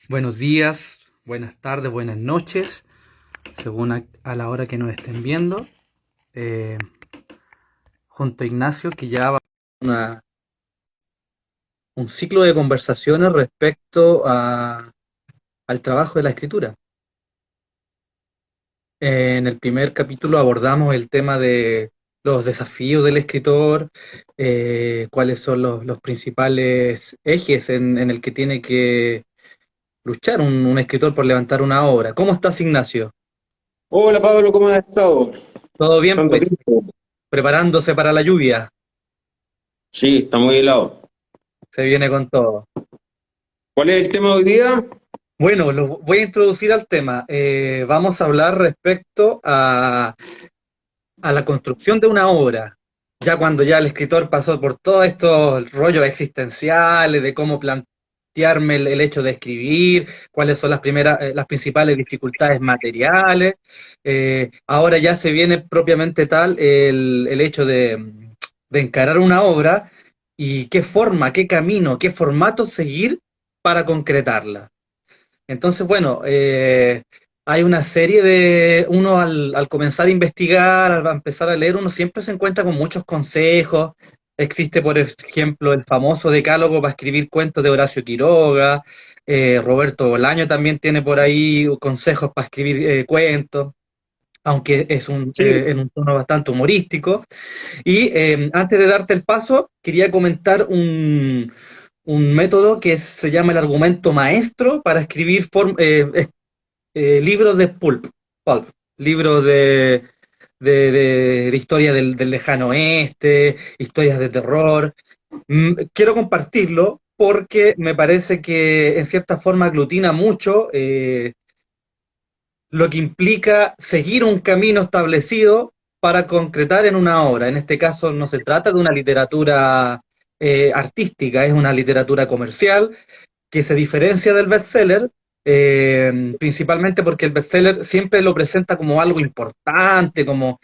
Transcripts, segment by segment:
Buenos días, buenas tardes, buenas noches, según a la hora que nos estén viendo. Eh, Junto a Ignacio, que ya va una- un ciclo de conversaciones respecto al trabajo de la escritura. En el primer capítulo abordamos el tema de los desafíos del escritor, cuáles son los principales ejes en el que tiene que luchar un escritor por levantar una obra. ¿Cómo estás, Ignacio? Hola Pablo, ¿cómo has estado? ¿Todo bien? Tanto Pues tiempo. preparándose para la lluvia. Sí, está muy helado. Se viene con todo. ¿Cuál es el tema de hoy día? Bueno, lo voy a introducir al tema. Vamos a hablar respecto a la construcción de una obra. Ya cuando ya el escritor pasó por todos estos rollos existenciales de cómo plantearme el hecho de escribir, cuáles son las principales dificultades materiales. Ahora ya se viene propiamente tal el hecho de encarar una obra y qué forma, qué camino, qué formato seguir para concretarla. Entonces, bueno, hay una serie uno al comenzar a investigar, al empezar a leer, uno siempre se encuentra con muchos consejos. Existe, por ejemplo, el famoso decálogo para escribir cuentos de Horacio Quiroga. Roberto Bolaño también tiene por ahí consejos para escribir cuentos, aunque es Sí, en un tono bastante humorístico. Y antes de darte el paso, quería comentar un método que se llama el argumento maestro para escribir libros de pulp, libros de historia del lejano oeste, historias de terror. Quiero compartirlo porque me parece que en cierta forma aglutina mucho lo que implica seguir un camino establecido para concretar en una obra. En este caso no se trata de una literatura artística, es una literatura comercial que se diferencia del bestseller, principalmente porque el bestseller siempre lo presenta como algo importante, como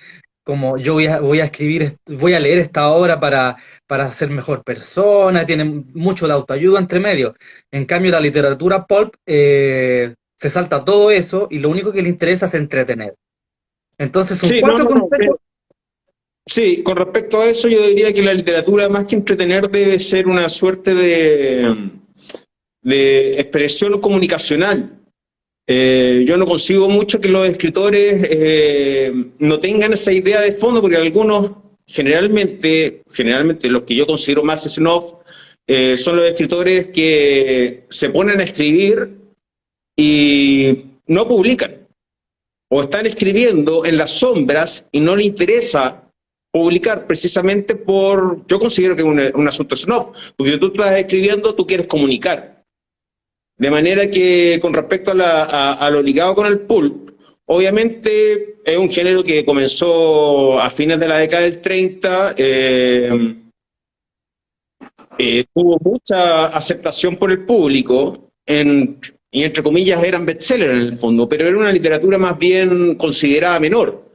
yo voy a escribir, voy a leer esta obra para ser mejor persona, tiene mucho de autoayuda entre medio. En cambio, la literatura pulp se salta todo eso y lo único que le interesa es entretener. Entonces, son sí, no, cuatro no, no. consejos. Sí, con respecto a eso, yo diría que la literatura, más que entretener, debe ser una suerte de expresión comunicacional. Yo no consigo mucho que los escritores no tengan esa idea de fondo, porque algunos, generalmente los que yo considero más snob, son los escritores que se ponen a escribir y no publican, o están escribiendo en las sombras y no le interesa publicar precisamente yo considero que es un asunto snob, porque si tú estás escribiendo, tú quieres comunicar. De manera que con respecto a lo ligado con el pulp, obviamente es un género que comenzó a fines de la década del 30, tuvo mucha aceptación por el público, y entre comillas eran bestsellers en el fondo, pero era una literatura más bien considerada menor.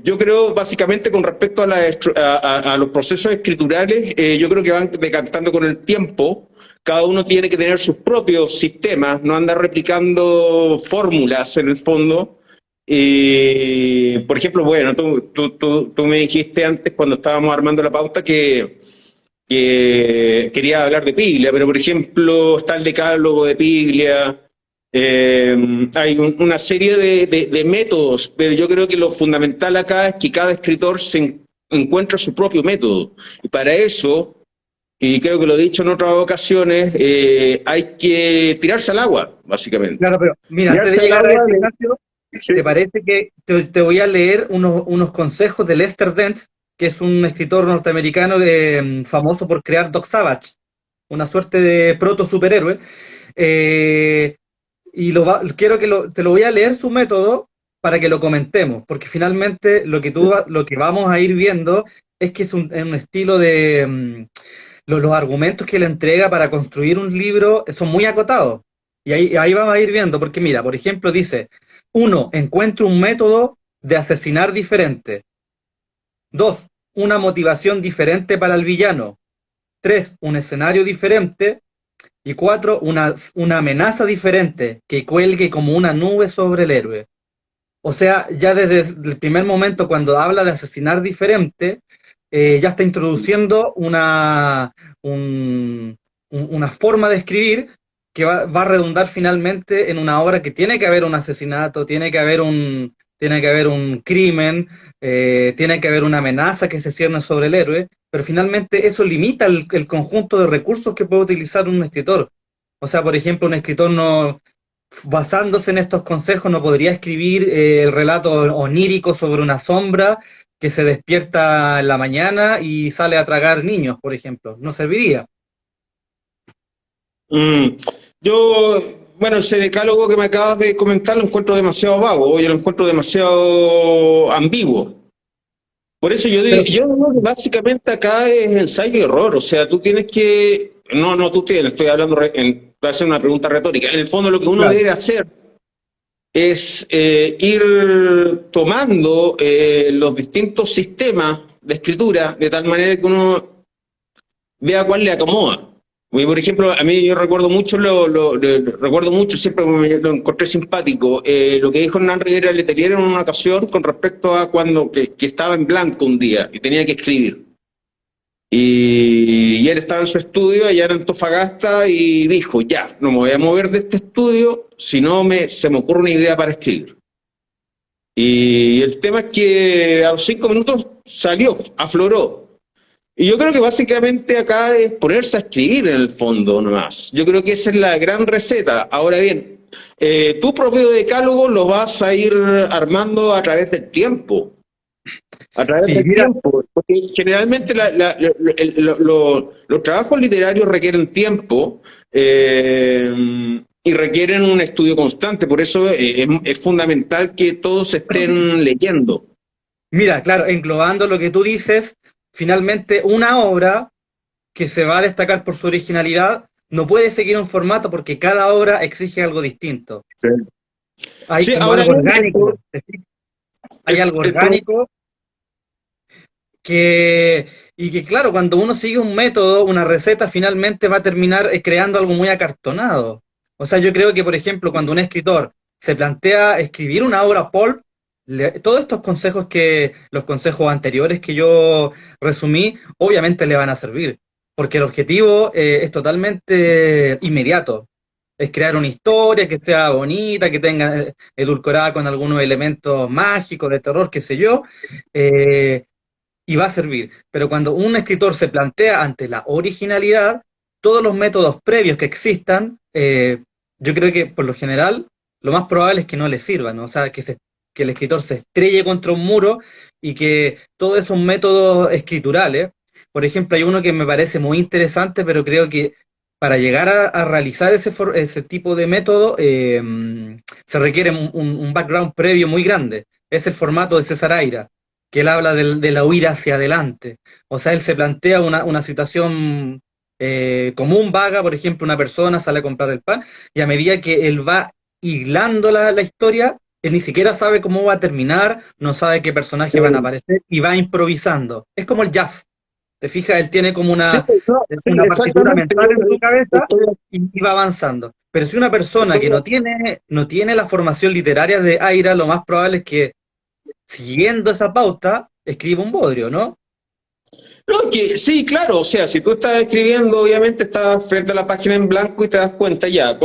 Yo creo básicamente con respecto a los procesos escriturales, yo creo que van decantando con el tiempo. Cada uno tiene que tener sus propios sistemas, no andar replicando fórmulas en el fondo. Por ejemplo, bueno, tú me dijiste antes cuando estábamos armando la pauta que quería hablar de Piglia, pero por ejemplo está el decálogo de Piglia, hay una serie de métodos, pero yo creo que lo fundamental acá es que cada escritor encuentra su propio método. Y para eso, y creo que lo he dicho en otras ocasiones, hay que tirarse al agua, básicamente. Claro, pero mira, antes de Tirarse al llegar a agua, este, Ignacio, sí, ¿te parece que te voy a leer unos consejos de Lester Dent, que es un escritor norteamericano famoso por crear Doc Savage, una suerte de proto superhéroe? Y quiero que te lo voy a leer su método para que lo comentemos, porque finalmente lo que vamos a ir viendo es que es un estilo los argumentos que le entrega para construir un libro son muy acotados. Y ahí vamos a ir viendo, porque mira, por ejemplo, dice, uno, encuentra un método de asesinar diferente. Dos, una motivación diferente para el villano. Tres, un escenario diferente. Y cuatro, una amenaza diferente que cuelgue como una nube sobre el héroe. O sea, ya desde el primer momento cuando habla de asesinar diferente, ya está introduciendo una forma de escribir que va a redundar finalmente en una obra que tiene que haber un asesinato, tiene que haber un crimen, tiene que haber una amenaza que se cierne sobre el héroe, pero finalmente eso limita el conjunto de recursos que puede utilizar un escritor. O sea, por ejemplo, un escritor no, basándose en estos consejos, no podría escribir el relato onírico sobre una sombra que se despierta en la mañana y sale a tragar niños, por ejemplo. No serviría. Mm, yo, bueno, ese decálogo que me acabas de comentar lo encuentro demasiado vago, yo lo encuentro demasiado ambiguo. Por eso Pero yo digo que básicamente acá es ensayo y error, o sea, tú tienes que, no tú tienes, estoy hablando, voy a hacer una pregunta retórica, en el fondo lo que uno claro, debe hacer es ir tomando los distintos sistemas de escritura de tal manera que uno vea cuál le acomoda. Porque, por ejemplo, a mí yo recuerdo mucho, recuerdo mucho, siempre lo encontré simpático, lo que dijo Hernán Rivera Letelier en una ocasión con respecto a cuando que estaba en blanco un día y tenía que escribir. Y él estaba en su estudio allá en Antofagasta y dijo, ya, no me voy a mover de este estudio si no se me ocurre una idea para escribir. Y el tema es que a los 5 minutos salió, afloró. Y yo creo que básicamente acá es ponerse a escribir en el fondo nomás. Yo creo que esa es la gran receta. Ahora bien, tu propio decálogo lo vas a ir armando a través del tiempo. A través sí, del mira, tiempo. Porque generalmente los trabajos literarios requieren tiempo y requieren un estudio constante. Por eso es fundamental que todos estén leyendo. mira, claro, englobando lo que tú dices, finalmente una obra que se va a destacar por su originalidad no puede seguir un formato porque cada obra exige algo distinto. Sí, Hay sí, como ahora algo bien, orgánico, hay algo el pro- orgánico que, y que claro, cuando uno sigue un método, una receta, finalmente va a terminar creando algo muy acartonado. O sea, yo creo que, por ejemplo, cuando un escritor se plantea escribir una obra pulp, todos estos consejos los consejos anteriores que yo resumí, obviamente le van a servir, porque el objetivo es totalmente inmediato. Es crear una historia que sea bonita, que tenga edulcorada con algunos elementos mágicos, de terror, qué sé yo, eh, y va a servir. Pero cuando un escritor se plantea ante la originalidad, todos los métodos previos que existan, yo creo que por lo general lo más probable es que no le sirvan, ¿no? O sea, que el escritor se estrelle contra un muro y que todos esos métodos escriturales, por ejemplo, hay uno que me parece muy interesante, pero creo que para llegar a realizar ese tipo de método se requiere un background previo muy grande. Es el formato de César Aira, que él habla de la huida hacia adelante. O sea, él se plantea una situación común, vaga, por ejemplo, una persona sale a comprar el pan, y a medida que él va hilando la historia, él ni siquiera sabe cómo va a terminar, no sabe qué personajes van a aparecer, y va improvisando. Es como el jazz. ¿Te fijas? Él tiene como sí, no, sí, una partitura exactamente. mental en su cabeza Estoy, y va avanzando. Pero si una persona que estoy no tiene la formación literaria de Aira, lo más probable es que siguiendo esa pauta, escriba un bodrio, ¿no? No, que sí, claro, o sea, si tú estás escribiendo, obviamente estás frente a la página en blanco y te das cuenta, ya,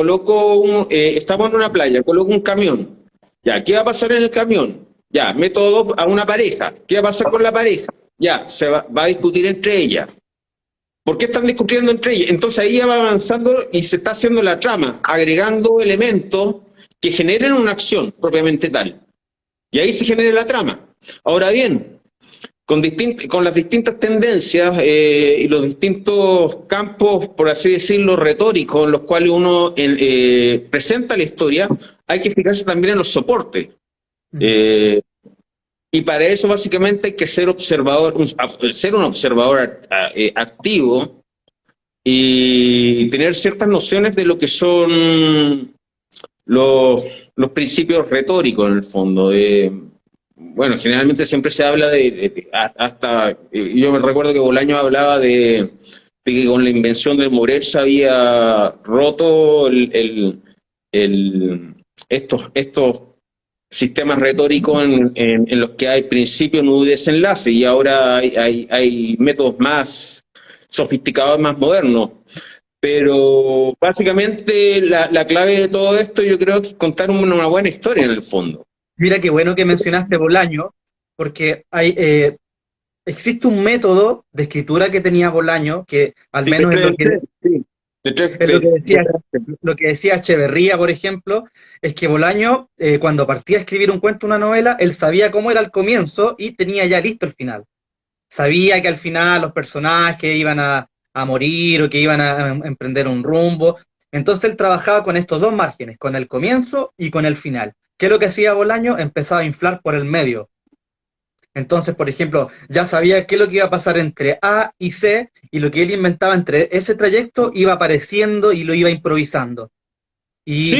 estamos en una playa, coloco un camión, ya, ¿qué va a pasar en el camión? Ya, meto a una pareja, ¿qué va a pasar con la pareja? Ya, va a discutir entre ellas. ¿Por qué están discutiendo entre ellas? Entonces ahí ya va avanzando y se está haciendo la trama, agregando elementos que generen una acción propiamente tal. Y ahí se genera la trama. Ahora bien, con las distintas tendencias y los distintos campos, por así decirlo, retóricos en los cuales uno presenta la historia, hay que fijarse también en los soportes. Mm. Eh, y para eso básicamente hay que ser observador, ser un observador activo y tener ciertas nociones de lo que son los, los principios retóricos en el fondo. Bueno, generalmente siempre se habla hasta, yo me recuerdo que Bolaño hablaba de que con la invención del Morel se había roto estos sistemas retóricos en los que hay principio, nudo y desenlace, y ahora hay métodos más sofisticados, más modernos. Pero básicamente la clave de todo esto yo creo que es contar una buena historia en el fondo. Mira qué bueno que mencionaste Bolaño, porque existe un método de escritura que tenía Bolaño, que al Sí, de menos es tres en tres, sí. es lo que De decía, tres. lo que decía Echeverría, por ejemplo, es que Bolaño, cuando partía a escribir un cuento, una novela, él sabía cómo era el comienzo y tenía ya listo el final. Sabía que al final los personajes iban a morir o que iban a emprender un rumbo. Entonces él trabajaba con estos dos márgenes, con el comienzo y con el final. ¿Qué es lo que hacía Bolaño? Empezaba a inflar por el medio. Entonces, por ejemplo, ya sabía qué es lo que iba a pasar entre A y C, y lo que él inventaba entre ese trayecto iba apareciendo y lo iba improvisando. Y Sí,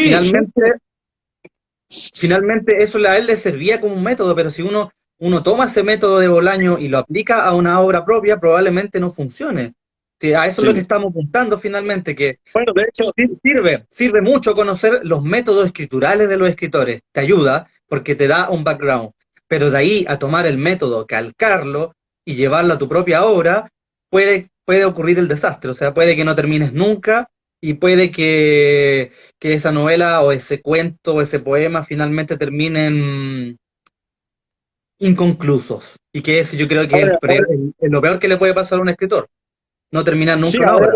sí. finalmente eso a él le servía como un método, pero si uno toma ese método de Bolaño y lo aplica a una obra propia, probablemente no funcione. Sí, a eso es lo que Sí. estamos apuntando finalmente, que Bueno, de hecho, sirve mucho conocer los métodos escriturales de los escritores, te ayuda porque te da un background, pero de ahí a tomar el método, calcarlo y llevarlo a tu propia obra, puede ocurrir el desastre, o sea, puede que no termines nunca y puede que esa novela o ese cuento o ese poema finalmente terminen inconclusos, y que ese yo creo que es ahora, lo peor que le puede pasar a un escritor, no terminar sí, nunca una obra.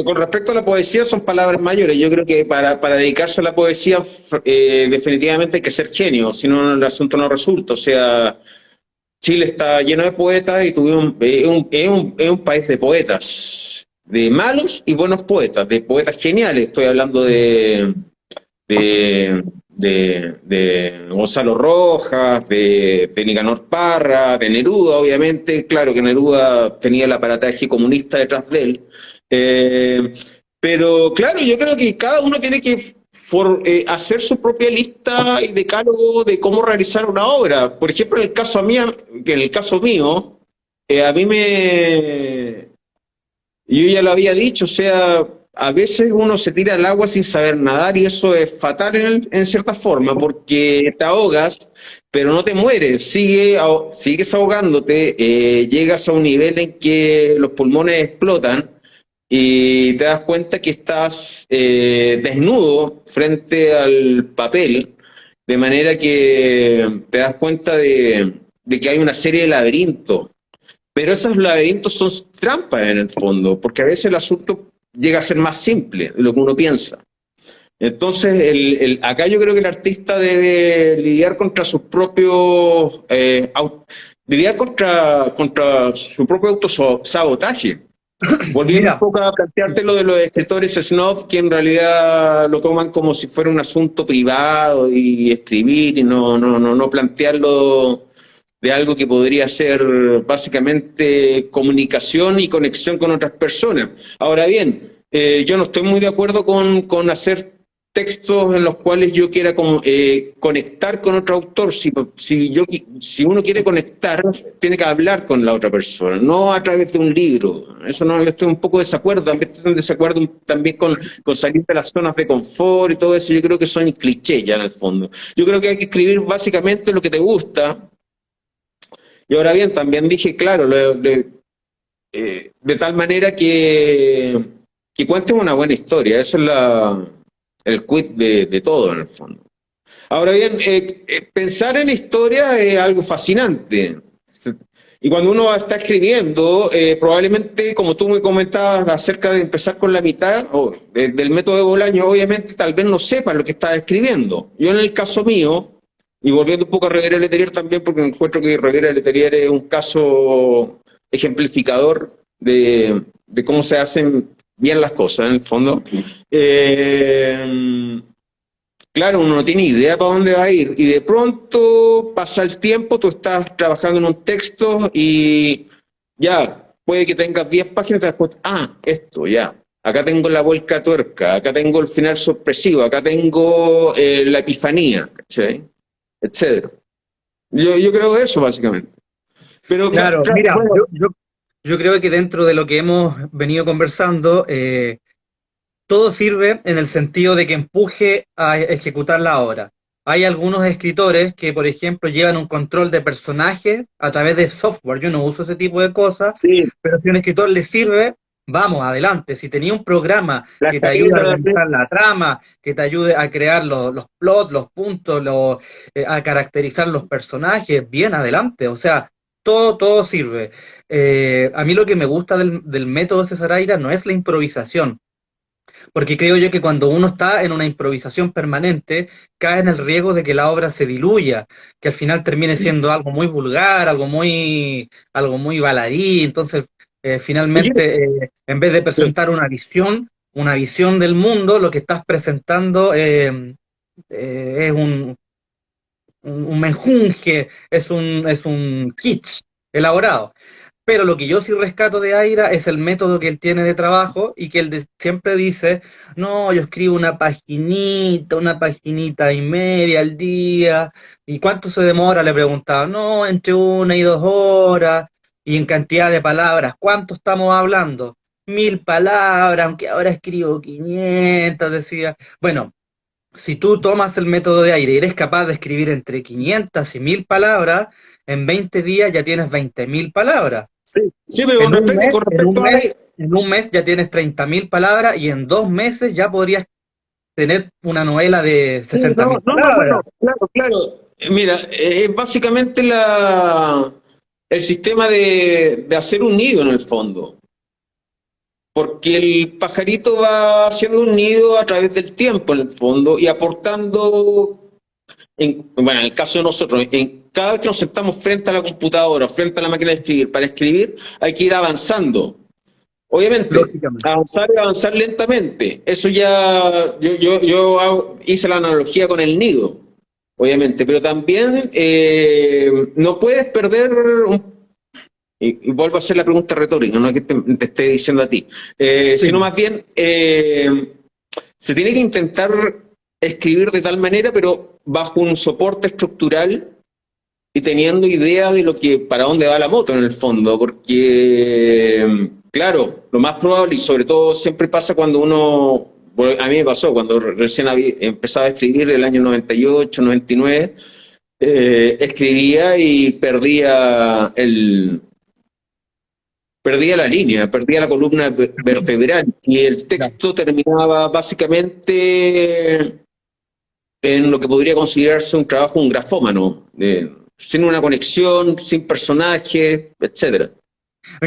con respecto a la poesía son palabras mayores. Yo creo que para dedicarse a la poesía definitivamente hay que ser genio, si no el asunto no resulta. O sea, Chile está lleno de poetas y es un país de poetas, de malos y buenos poetas, de poetas geniales. Estoy hablando de Gonzalo Rojas, de Nicanor Parra, de Neruda, obviamente. Claro que Neruda tenía el aparataje comunista detrás de él. Eh, pero claro, yo creo que cada uno tiene que hacer su propia lista y decálogo de cómo realizar una obra. Por ejemplo, en el caso mío, a mí yo ya lo había dicho, o sea, a veces uno se tira al agua sin saber nadar y eso es fatal en cierta forma porque te ahogas, pero no te mueres, sigues ahogándote, llegas a un nivel en que los pulmones explotan y te das cuenta que estás desnudo frente al papel, de manera que te das cuenta de que hay una serie de laberintos, pero esos laberintos son trampas en el fondo, porque a veces el asunto llega a ser más simple de lo que uno piensa. Entonces, acá yo creo que el artista debe lidiar contra sus propios, lidiar contra su propio autosabotaje. Volviendo un Mira, poco a plantearte lo de los escritores snob, que en realidad lo toman como si fuera un asunto privado y escribir y no plantearlo de algo que podría ser básicamente comunicación y conexión con otras personas. Ahora bien, yo no estoy muy de acuerdo con hacer textos en los cuales yo quiera conectar con otro autor. Si uno quiere conectar, tiene que hablar con la otra persona, no a través de un libro. Eso no, yo estoy un poco de desacuerdo, también estoy en desacuerdo también con salir de las zonas de confort y todo eso. Yo creo que son clichés ya en el fondo. Yo creo que hay que escribir básicamente lo que te gusta. Y ahora bien, también dije, claro, de tal manera que cuentes una buena historia. Eso es el quid de todo, en el fondo. Ahora bien, pensar en historia es algo fascinante. Y cuando uno está escribiendo, probablemente, como tú me comentabas acerca de empezar con la mitad del método de Bolaño, obviamente tal vez no sepas lo que estás escribiendo. Yo en el caso mío, y volviendo un poco a Rivera Letelier también, porque encuentro que Rivera Letelier es un caso ejemplificador de cómo se hacen bien las cosas, en el fondo. Claro, uno no tiene idea para dónde va a ir y de pronto pasa el tiempo, tú estás trabajando en un texto y ya, puede que tengas 10 páginas y te das cuenta, esto, ya, acá tengo la vuelta de tuerca, acá tengo el final sorpresivo, acá tengo la epifanía, ¿cachai? Etcétera. Yo creo eso, básicamente. Pero claro, mira, bueno, yo creo que dentro de lo que hemos venido conversando, todo sirve en el sentido de que empuje a ejecutar la obra. Hay algunos escritores que, por ejemplo, llevan un control de personaje a través de software. Yo no uso ese tipo de cosas, Sí, pero si a un escritor le sirve, vamos, adelante. Si tenía un programa la que te ayude a escalera también. organizar la trama, que te ayude a crear los plots, los puntos, a caracterizar los personajes, bien, adelante. O sea, todo sirve. A mí lo que me gusta del método César Aira no es la improvisación, porque creo yo que cuando uno está en una improvisación permanente, cae en el riesgo de que la obra se diluya, que al final termine siendo algo muy vulgar, algo muy baladí. Entonces, Oye, finalmente, en vez de presentar una visión del mundo, lo que estás presentando es un menjunje, es un kitsch elaborado. Pero lo que yo sí rescato de Aira es el método que él tiene de trabajo y que siempre dice, no, yo escribo una paginita y media al día. ¿Y cuánto se demora? Le preguntaba, no, entre 1 y 2 horas. Y en cantidad de palabras, ¿cuánto estamos hablando? 1000 palabras, aunque ahora escribo 500, decía. Bueno, si tú tomas el método de Aira y eres capaz de escribir entre 500 y 1000 palabras, en 20 días ya tienes 20.000 palabras. sí, sí, pero En un mes, con en un respecto a mes, en un mes ya tienes 30.000 palabras y en 2 meses ya podrías tener una novela de sí, sesenta no, mil no, no, palabras. bueno, claro, claro. Mira, es básicamente el sistema de hacer un nido en el fondo, porque el pajarito va haciendo un nido a través del tiempo en el fondo y aportando, bueno, en el caso de nosotros, cada vez que nos sentamos frente a la computadora, frente a la máquina de escribir, para escribir hay que ir avanzando. Obviamente, Lógicamente. avanzar y avanzar lentamente. Eso ya, hice la analogía con el nido, obviamente, pero también no puedes perder, y vuelvo a hacer la pregunta retórica, no es que te esté diciendo a ti, sino Sí. más bien se tiene que intentar escribir de tal manera, pero bajo un soporte estructural y teniendo idea de lo que, para dónde va la moto en el fondo, porque, claro, lo más probable, y sobre todo siempre pasa cuando uno, bueno, a mí me pasó, cuando recién empezaba a escribir el año 98, 99, escribía y perdía la línea, perdía la columna vertebral, y el Ya. texto terminaba básicamente en lo que podría considerarse un trabajo, un grafómano, sin una conexión, sin personaje, etcétera.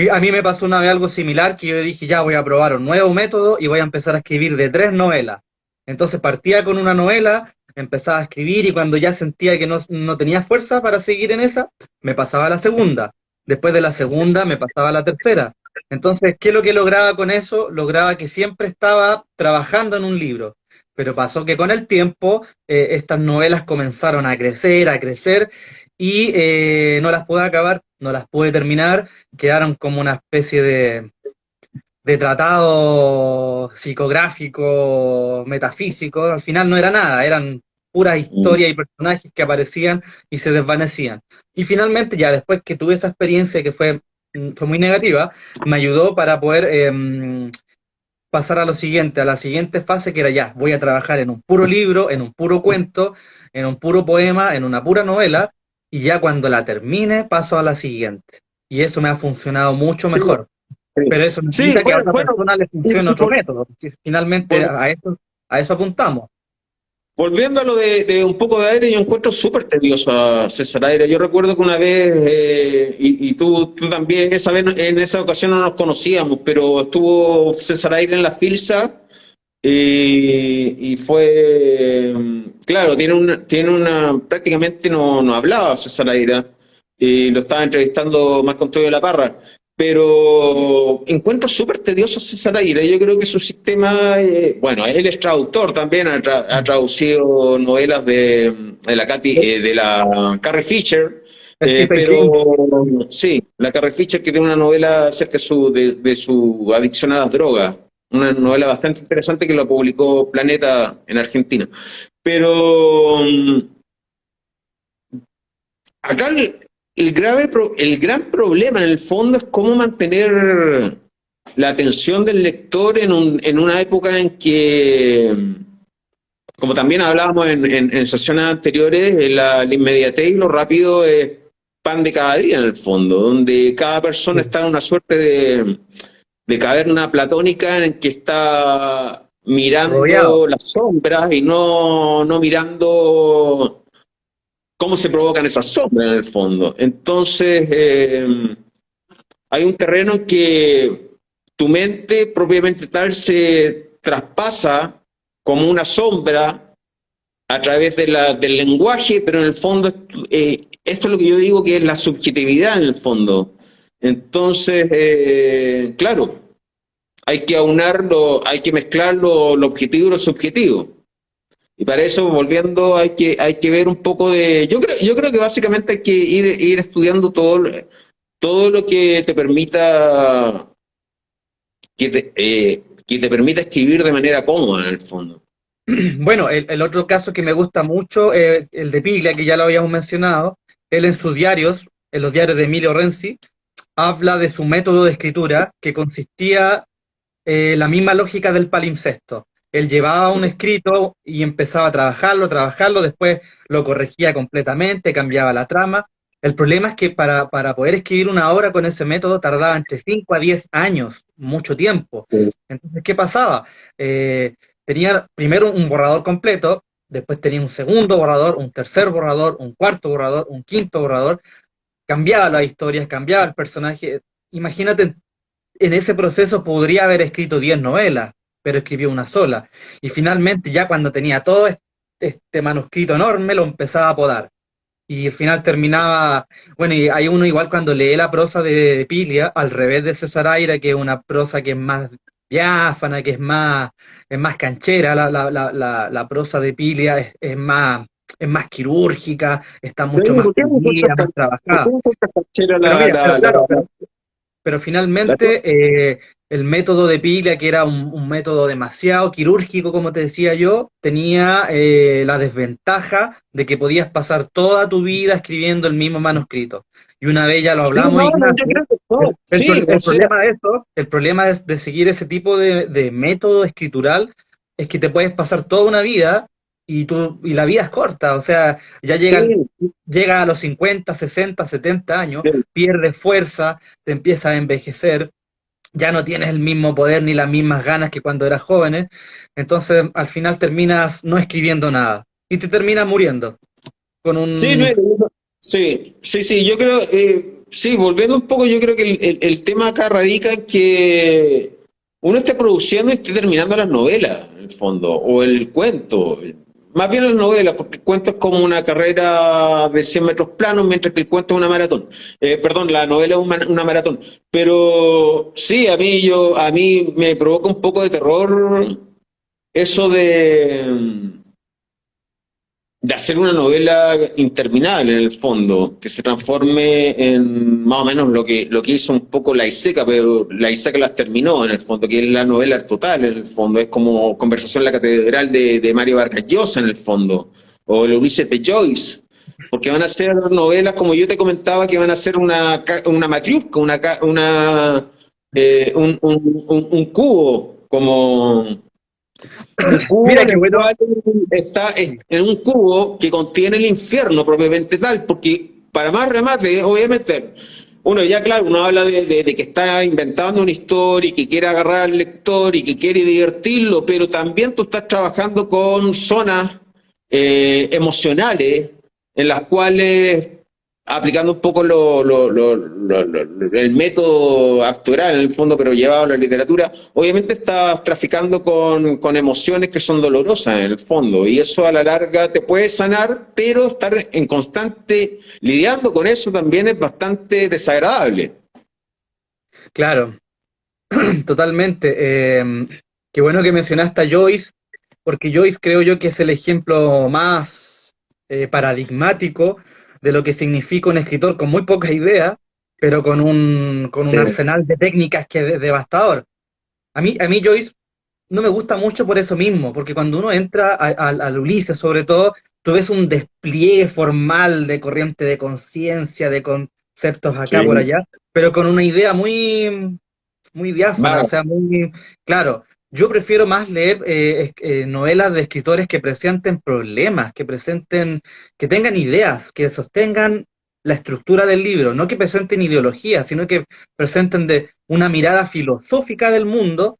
A mí me pasó una vez algo similar que yo dije, ya voy a probar un nuevo método y voy a empezar a escribir de 3 novelas. Entonces partía con una novela, empezaba a escribir y cuando ya sentía que no tenía fuerza para seguir en esa, me pasaba a la segunda. Después de la segunda me pasaba a la tercera. Entonces, ¿qué es lo que lograba con eso? Lograba que siempre estaba trabajando en un libro. Pero pasó que con el tiempo estas novelas comenzaron a crecer y no las pude acabar, no las pude terminar, quedaron como una especie de tratado psicográfico, metafísico. Al final no era nada, eran puras historias y personajes que aparecían y se desvanecían. Y finalmente, ya después que tuve esa experiencia que fue muy negativa, me ayudó para poder pasar a la siguiente fase, que era ya, voy a trabajar en un puro libro, en un puro cuento, en un puro poema, en una pura novela, y ya cuando la termine paso a la siguiente. Y eso me ha funcionado mucho Sí, mejor. sí. Pero eso Sí, necesita que a bueno, otra bueno, persona le funcione y otro método, porque finalmente vol- a eso apuntamos. volviendo a lo de un poco de aire, yo encuentro súper tedioso a César Aire. Yo recuerdo que una vez, y tú también, esa vez, en esa ocasión no nos conocíamos, pero estuvo César Aire en la Filsa. Y fue, claro, prácticamente no hablaba César Aira, y lo estaba entrevistando Marco Antonio de la Parra, pero encuentro súper tedioso a César Aira. Yo creo que su sistema, bueno, él es traductor también, ha traducido novelas de la Carrie Fisher, Stephen pero King, sí, la Carrie Fisher, que tiene una novela acerca de su adicción a las drogas, una novela bastante interesante que lo publicó Planeta en Argentina. Pero acá el gran problema en el fondo es cómo mantener la atención del lector en una época en que, como también hablábamos en sesiones anteriores, la inmediatez y lo rápido es pan de cada día en el fondo, donde cada persona está en una suerte de caverna platónica en que está Rodeado. mirando las sombras y no mirando cómo se provocan esas sombras en el fondo. Entonces, hay un terreno en que tu mente propiamente tal se traspasa como una sombra a través del lenguaje, pero en el fondo esto es lo que yo digo que es la subjetividad en el fondo. Entonces, claro, hay que aunarlo, hay que mezclar lo objetivo y lo subjetivo. Y para eso, volviendo, hay que ver un poco de... yo creo que básicamente hay que ir estudiando todo lo que te permita que te permita escribir de manera cómoda en el fondo. Bueno, el otro caso que me gusta mucho es el de Piglia, que ya lo habíamos mencionado. Él en sus diarios, en los diarios de Emilio Renzi, habla de su método de escritura que consistía la misma lógica del palimpsesto. Él llevaba un escrito y empezaba a trabajarlo, después lo corregía completamente, cambiaba la trama. El problema es que para poder escribir una obra con ese método tardaba entre 5 a 10 años, mucho tiempo. Entonces, ¿qué pasaba? Eh, Tenía primero un borrador completo, después tenía un segundo borrador, un tercer borrador, un cuarto borrador, un quinto borrador, cambiaba las historias, cambiaba el personaje. Imagínate, en ese proceso podría haber escrito 10 novelas, pero escribió una sola. Y finalmente, ya cuando tenía todo este manuscrito enorme, lo empezaba a podar. Y al final terminaba, bueno, y hay uno igual cuando lee la prosa de Pilia, al revés de César Aira, que es una prosa que es más diáfana, es más canchera, la prosa de Pilia es más quirúrgica, está mucho más pulida, más ¿Por qué trabajada. me cuesta cachera Pero mira, pero claro, pero la- finalmente el método de Piglia, que era un método demasiado quirúrgico, como te decía yo, tenía la desventaja de que podías pasar toda tu vida escribiendo el mismo manuscrito. Y una vez ya lo Sí, hablamos, no, no, yo Ignacio, creo que no. Sí, o el sea, problema de eso, el problema de seguir ese tipo de método escritural es que te puedes pasar toda una vida y la vida es corta, o sea, sí, llega a los 50, 60, 70 años, sí. pierdes fuerza, te empiezas a envejecer, ya no tienes el mismo poder ni las mismas ganas que cuando eras joven, entonces al final terminas no escribiendo nada y te terminas muriendo con Sí, no, un... sí, yo creo, sí, volviendo un poco, yo creo que el tema acá radica en que uno esté produciendo y esté terminando las novelas, en el fondo, o el cuento, más bien las novelas, porque el cuento es como una carrera de 100 metros planos, mientras que el cuento es una maratón. Perdón, la novela es una maratón. Pero sí, a mí me provoca un poco de terror eso de hacer una novela interminable en el fondo, que se transforme en más o menos lo que hizo un poco La Iseca, pero La Iseca las terminó en el fondo, que es la novela total en el fondo, es como Conversación en la Catedral de Mario Vargas Llosa en el fondo, o el Ulises de Joyce, porque van a ser novelas, como yo te comentaba, que van a ser una matriusca, un cubo, como un cubo Mira en qué el bueno, cual está en un cubo que contiene el infierno propiamente tal, porque para más remate, obviamente, uno ya claro, uno habla de que está inventando una historia y que quiere agarrar al lector y que quiere divertirlo, pero también tú estás trabajando con zonas emocionales en las cuales aplicando un poco el método actoral en el fondo, pero llevado a la literatura, obviamente estás traficando con emociones que son dolorosas en el fondo, y eso a la larga te puede sanar, pero estar en constante lidiando con eso también es bastante desagradable. claro, totalmente. Qué bueno que mencionaste a Joyce, porque Joyce creo yo que es el ejemplo más paradigmático de lo que significa un escritor con muy pocas ideas, pero con un Sí, arsenal de técnicas que es devastador. A mí Joyce no me gusta mucho por eso mismo, porque cuando uno entra al Ulises, sobre todo, tú ves un despliegue formal de corriente de conciencia, de conceptos acá por Sí, allá, pero con una idea muy, muy diáfana, o vaga. sea, muy claro. Yo prefiero más leer novelas de escritores que presenten problemas, que presenten, que tengan ideas, que sostengan la estructura del libro, no que presenten ideología, sino que presenten de una mirada filosófica del mundo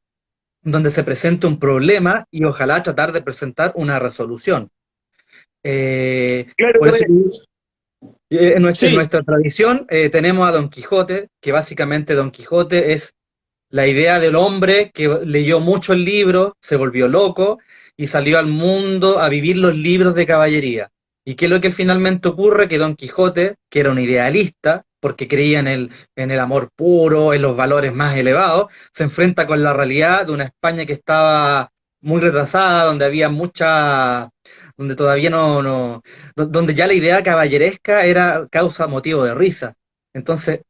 donde se presente un problema y ojalá tratar de presentar una resolución. Claro, Por eso en sí, nuestra tradición tenemos a Don Quijote, que básicamente Don Quijote es la idea del hombre que leyó muchos libros, se volvió loco y salió al mundo a vivir los libros de caballería. ¿Y qué es lo que finalmente ocurre? Que Don Quijote, que era un idealista, porque creía en el amor puro, en los valores más elevados, se enfrenta con la realidad de una España que estaba muy retrasada, donde había mucha, donde todavía donde ya la idea caballeresca era causa motivo de risa. Entonces,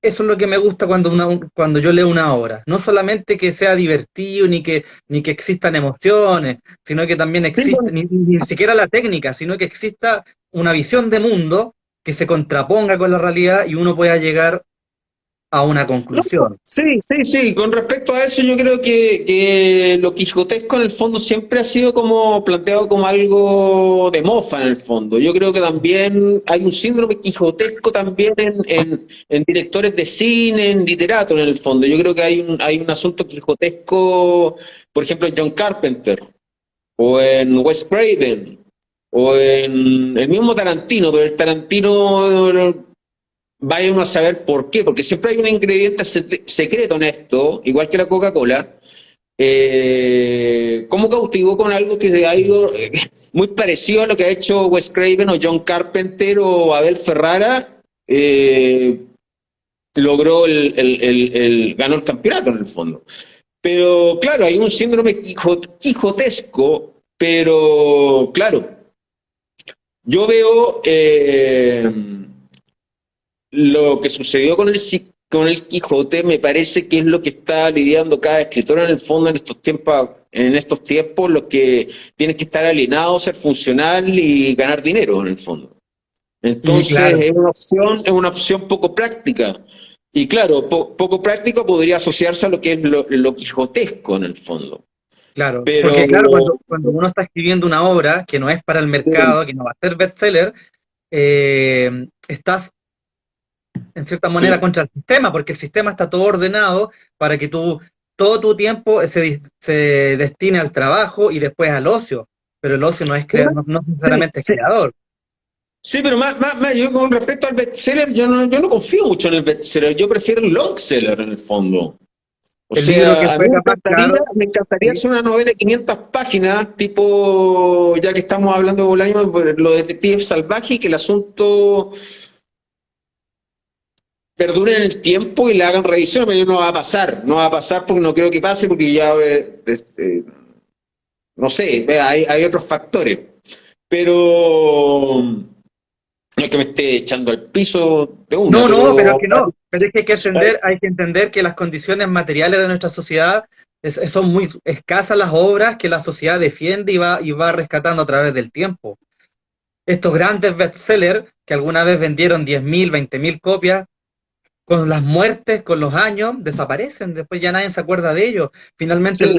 eso es lo que me gusta cuando yo leo una obra. No solamente que sea divertido, ni que existan emociones, sino que también sí, existe, ni siquiera la técnica, sino que exista una visión de mundo que se contraponga con la realidad y uno pueda llegar a una no, conclusión. sí, sí, sí. Con respecto a eso, yo creo que lo quijotesco en el fondo siempre ha sido como planteado como algo de mofa en el fondo. Yo creo que también hay un síndrome quijotesco también en directores de cine, en literatos en el fondo. Yo creo que hay un asunto quijotesco, por ejemplo, en John Carpenter, o en Wes Craven, o en el mismo Tarantino, pero el Tarantino vaya uno a saber por qué, porque siempre hay un ingrediente secreto en esto, igual que la Coca-Cola. ¿Cómo cautivó con algo que ha ido muy parecido a lo que ha hecho Wes Craven o John Carpenter o Abel Ferrara? Logró ganó el campeonato en el fondo. Pero claro, hay un síndrome quijotesco, pero claro, yo veo lo que sucedió con el Quijote me parece que es lo que está lidiando cada escritor en el fondo en estos tiempos, los que tienen que estar alineados, ser funcional y ganar dinero en el fondo. Y Entonces claro, es una opción poco práctica. Y claro, poco práctico podría asociarse a lo que es lo quijotesco en el fondo. claro, Pero porque claro, cuando uno está escribiendo una obra que no es para el mercado, que no va a ser bestseller, estás en cierta manera sí, contra el sistema, porque el sistema está todo ordenado para que todo tu tiempo se destine al trabajo y después al ocio, pero el ocio no es no sí, necesariamente es sí, creador. sí, pero yo con respecto al bestseller, yo no confío mucho en el bestseller, yo prefiero el longseller en el fondo. O El libro que sea, a mí fue capaz, claro, me encantaría sí, hacer una novela de 500 páginas, tipo, ya que estamos hablando de Bolaño, pues, lo de Detective Salvaje, y que el asunto perdure en el tiempo y le hagan revisión, pero no va a pasar, no va a pasar porque no creo que pase, porque ya, no sé, hay otros factores. Pero no es que me esté echando al piso de una, no, no, pero es pero que no. Pero es que hay que entender que las condiciones materiales de nuestra sociedad son muy escasas las obras que la sociedad defiende y va rescatando a través del tiempo. Estos grandes bestsellers que alguna vez vendieron 10.000, 20.000 copias, con las muertes, con los años, desaparecen. Después ya nadie se acuerda de ellos. Finalmente, sí,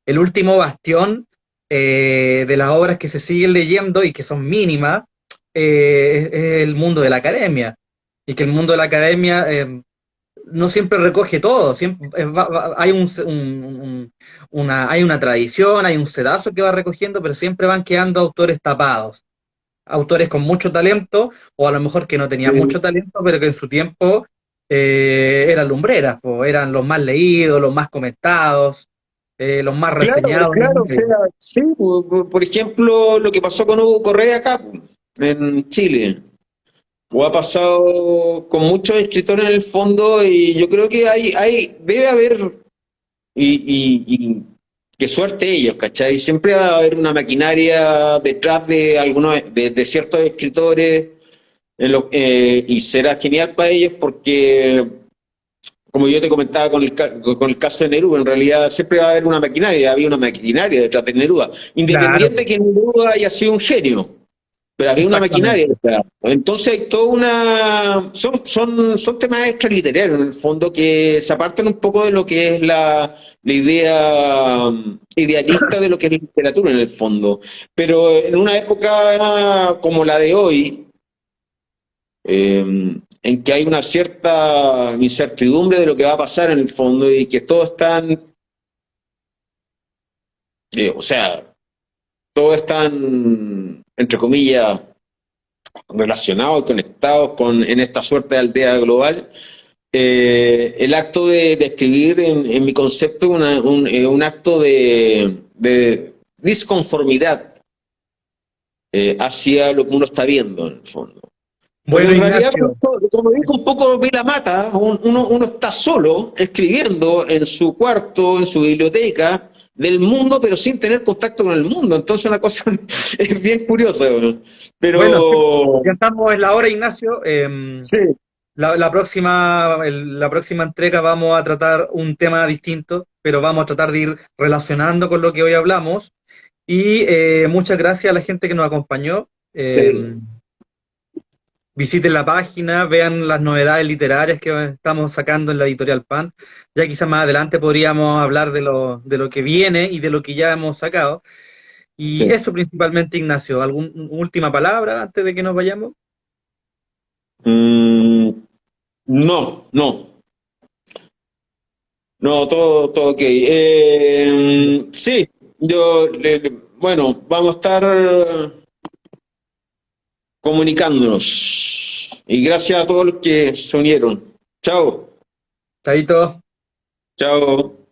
el último bastión de las obras que se siguen leyendo y que son mínimas es el mundo de la academia. Y que el mundo de la academia no siempre recoge todo, siempre, hay hay una tradición, hay un sedazo que va recogiendo, pero siempre van quedando autores tapados, autores con mucho talento, o a lo mejor que no tenían sí. mucho talento, pero que en su tiempo eran lumbreras, po, eran los más leídos, los más comentados, los más Claro, reseñados en el claro, o sea, medio. sí, por ejemplo, lo que pasó con Hugo Correa acá, en Chile, o ha pasado con muchos escritores en el fondo, y yo creo que debe haber, y qué suerte ellos, ¿cachai? Siempre va a haber una maquinaria detrás de de ciertos escritores, y será genial para ellos porque como yo te comentaba con el caso de Neruda, en realidad siempre va a haber una maquinaria, había una maquinaria detrás de Neruda, Claro, independiente de que Neruda haya sido un genio. pero había una maquinaria exactamente. detrás. Entonces hay toda una... son temas extraliterarios en el fondo que se apartan un poco de lo que es la idea idealista de lo que es la literatura en el fondo. Pero en una época como la de hoy, en que hay una cierta incertidumbre de lo que va a pasar en el fondo y que todos están, o sea, todos están, entre comillas, relacionados y conectados en esta suerte de aldea global. El acto de escribir, en mi concepto, un acto de disconformidad hacia lo que uno está viendo, en el fondo. Porque Bueno, en realidad, Ignacio, como dijo un poco Vila Mata, uno está solo escribiendo en su cuarto, en su biblioteca, del mundo, pero sin tener contacto con el mundo. Entonces una cosa es bien curiosa, ¿no? bueno, sí, Pero ya estamos en la hora, Ignacio. sí, La próxima entrega vamos a tratar un tema distinto, pero vamos a tratar de ir relacionando con lo que hoy hablamos. Y muchas gracias a la gente que nos acompañó. sí, Visiten la página, vean las novedades literarias que estamos sacando en la editorial Pan. Ya quizás más adelante podríamos hablar de lo que viene y de lo que ya hemos sacado. Y sí. eso principalmente, Ignacio. ¿Alguna última palabra antes de que nos vayamos? Mm, no, no, no, todo ok. Sí, bueno, vamos a estar comunicándonos. Y gracias a todos los que se unieron. Chao, Chaito. chao.